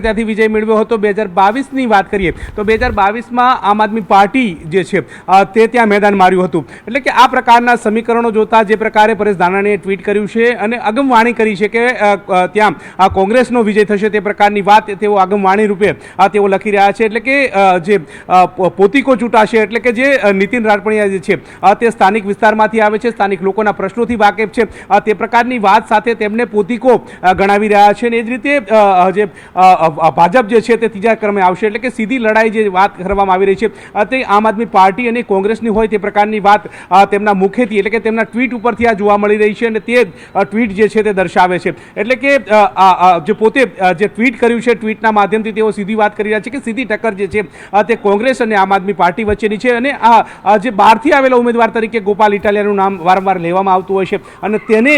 ત્યાંથી વિજય મેળવ્યો હતો 2022ની વાત કરીએ તો 2022માં આમ આદમી પાર્ટી જે છે તે ત્યાં મેદાન માર્યું હતું। એટલે કે આ પ્રકારના સમીકરણો જોતા જે પ્રકારે પરેશ ધાનાણીએ ટ્વીટ કર્યું છે અને અગમવાણી કરી છે કે ત્યાં કોંગ્રેસનો વિજય થશે તે પ્રકારની વાત તેઓ આગમવાણી રૂપે તેઓ લખી રહ્યા છે। એટલે કે જે પોતીકો ચૂંટાશે એટલે કે જે નીતિન રાઠપણિયા જે છે તે સ્થાનિક વિસ્તારમાંથી આવે છે, સ્થાનિક લોકોના પ્રશ્નોથી વાકેફ છે, તે પ્રકારની વાત સાથે તેમને પોતીકો ગણાવી રહ્યા છે। અને એ જ રીતે જે ભાજપ જે છે તે ત્રીજા ક્રમે આવશે। એટલે કે સીધી લડાઈ જે વાત કરવામાં આવી રહી છે તે આમ આદમી પાર્ટી અને કોંગ્રેસની હોય તે પ્રકારની વાત તેમના મુખેથી એટલે કે તેમના ટ્વીટ ઉપરથી આ જોવા મળી રહી છે અને તે ટ્વીટ જે છે તે દર્શાવે છે। એટલે કે જે પોતે જે ટ્વીટ કર્યું છે ટ્વીટના માધ્યમથી તેઓ સીધી વાત કરી રહ્યા છે કે સીધી ટક્કર જે છે તે કોંગ્રેસ અને આમ આદમી પાર્ટી વચ્ચેની છે। અને આ જે બહારથી આવેલા ઉમેદવાર તરીકે ગોપાલ ઇટાલિયાનું નામ વારંવાર લેવામાં આવતું હોય છે અને તેને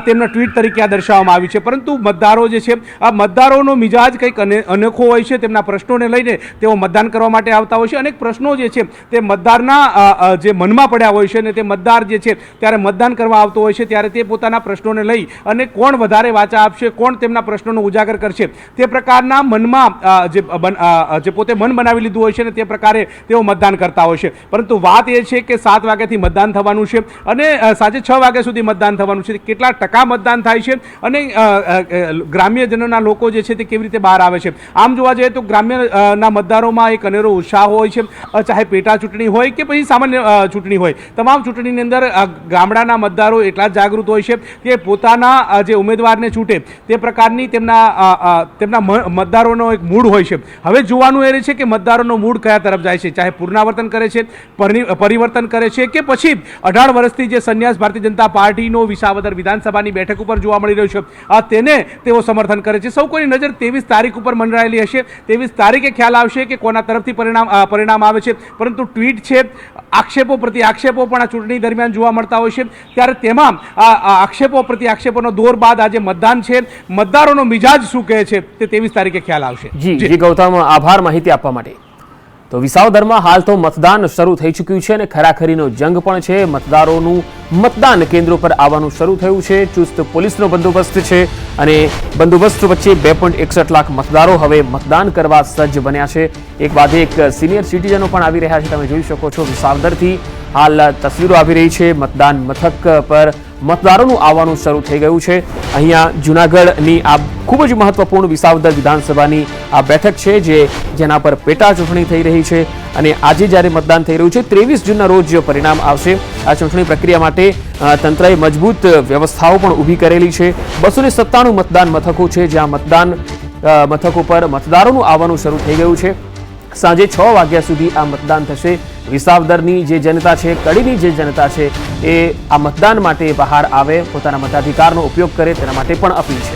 તેમના ટ્વીટ તરીકે આ દર્શાવવામાં આવ્યું છે। પરંતુ મતદારો જે છે આ મતદારોનો મિજાજ કંઈક અનોખો હોય છે, તેમના પ્રશ્નોને લઈને તેઓ મતદાન કરવા માટે આવતા હોય છે। અનેક પ્રશ્નો જે છે તે મતદારના જે મનમાં પડ્યા હોય છે અને તે મતદાર જે છે ત્યારે મતદાન કરવા આવતો હોય છે ત્યારે તે પોતાના પ્રશ્નોને લઈ અને કોણ વધારે વાચા આપશે, કોણ તેમના પ્રશ્નોનો ઉજાગર કરશે તે પ્રકારના મનમાં જે પોતે મન બનાવી લીધું હોય છે ને તે પ્રકારે તેઓ મતદાન કરતા હોય છે। પરંતુ વાત એ છે કે 7 વાગ્યાથી મતદાન થવાનું છે અને સાંજે 6 વાગ્યા સુધી મતદાન થવાનું છે। કેટલા ટકા મતદાન થાય છે અને ગ્રામ્યજનોના લોકો જે છે તે કેવી રીતે બહાર આવે છે। આમ જોવા જઈએ તો ગ્રામ્યના મતદારોમાં એક અનેરો ઉત્સાહ હોય છે, ચાહે પેટા ચૂંટણી હોય કે પછી સામાન્ય ચૂંટણી હોય, તમામ ચૂંટણીની અંદર ગામડાના મતદારો એટલા જાગૃત હોય છે કે પોતાના જે ઉમેદવારને ચૂંટે તે પ્રકારની તેમના મતદારોનો એક મૂડ હોય છે। હવે જોવાનું એ છે કે મતદારોનો મૂડ કયા તરફ જાય છે, ચાહે પુનરાવર્તન કરે છે, પરિવર્તન કરે છે કે પછી 18 વર્ષથી જે સંન્યાસ ભારતીય જનતા પાર્ટીનો વિસાવદર વિધાનસભાની બેઠક ઉપર જોવા મળી રહ્યો છે તેને તેઓ સમર્થન કરે છે। સૌ કોઈની નજર 23 તારીખ ઉપર મંડરાયેલી હશે। 23 તારીખે ખ્યાલ આવશે કે કોના તરફથી પરિણામ આવે છે। પરંતુ ટ્વીટ છે, આક્ષેપો પ્રતિ આક્ષેપો પણ આ ચૂંટણી દરમિયાન જોવા મળતા હોય છે ત્યારે તેમાં આક્ષેપો પ્રતિ આક્ષેપોનો દોર બાદ આજે મતદાન છે, મતદારોનો મિજાજ શું કહે છે તે 23 તારીખે ખ્યાલ આવશે। જી ગૌતમ, આભાર માહિતી આપવા માટે। તો વિસાવદરમાં હાલ તો મતદાન શરૂ થઈ ચૂક્યું છે અને ખરાખરીનો જંગ પણ છે। મતદારોનું મતદાન કેન્દ્રો પર આવવાનું શરૂ થયું છે, ચુસ્ત પોલીસનો બંદોબસ્ત છે અને બંદોબસ્ત વચ્ચે 2.61 લાખ મતદારો હવે મતદાન કરવા સજ્જ બન્યા છે। એક બાદ એક સિનિયર સિટીઝનો પણ આવી રહ્યા છે, તમે જોઈ શકો છો વિસાવદરથી હાલ તસવીરો આવી રહી છે। મતદાન મથક પર મતદારોનું આવવાનું શરૂ થઈ ગયું છે। અહીંયા જૂનાગઢની આ ખૂબ જ મહત્વપૂર્ણ વિસાવદર વિધાનસભાની આ બેઠક છે જેના પર પેટા ચૂંટણી થઈ રહી છે અને આજે જ્યારે મતદાન થઈ રહ્યું છે 23 જૂનના રોજ પરિણામ આવશે। આ ચૂંટણી પ્રક્રિયા માટે તંત્રએ મજબૂત વ્યવસ્થાઓ પણ ઊભી કરેલી છે। 297 મતદાન મથકો છે જ્યાં મતદાન મથકો પર મતદારોનું આવવાનું શરૂ થઈ ગયું છે। સાંજે 6 વાગ્યા સુધી આ મતદાન થશે। વિસાવદરની જે જનતા છે, કડીની જે જનતા છે એ આ મતદાન માટે બહાર આવે, પોતાના મતાધિકારનો ઉપયોગ કરે તેના માટે પણ અપીલ છે।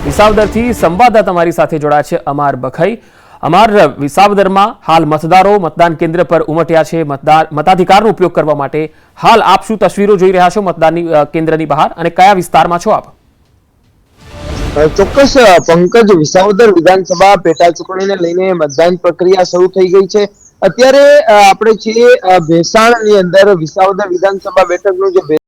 વિસાવદરથી સંવાદદાતા અમારી સાથે જોડાયા છે અમાર બખાઈ। અમાર, વિસાવદરમાં હાલ મતદારો મતદાન કેન્દ્ર પર ઉમટ્યા છે મતાધિકારનો ઉપયોગ કરવા માટે। હાલ આપ શું તસવીરો જોઈ રહ્યા છો મતદાનની કેન્દ્રની બહાર અને કયા વિસ્તારમાં છો આપ? ચોક્કસ પંકજ, વિસાવદર વિધાનસભા પેટા ચૂંટણીને લઈને મતદાન પ્રક્રિયા શરૂ થઈ ગઈ છે। અત્યારે આપણે છીએ ભેસાણની અંદર વિસાવદર વિધાનસભા બેઠકનું જે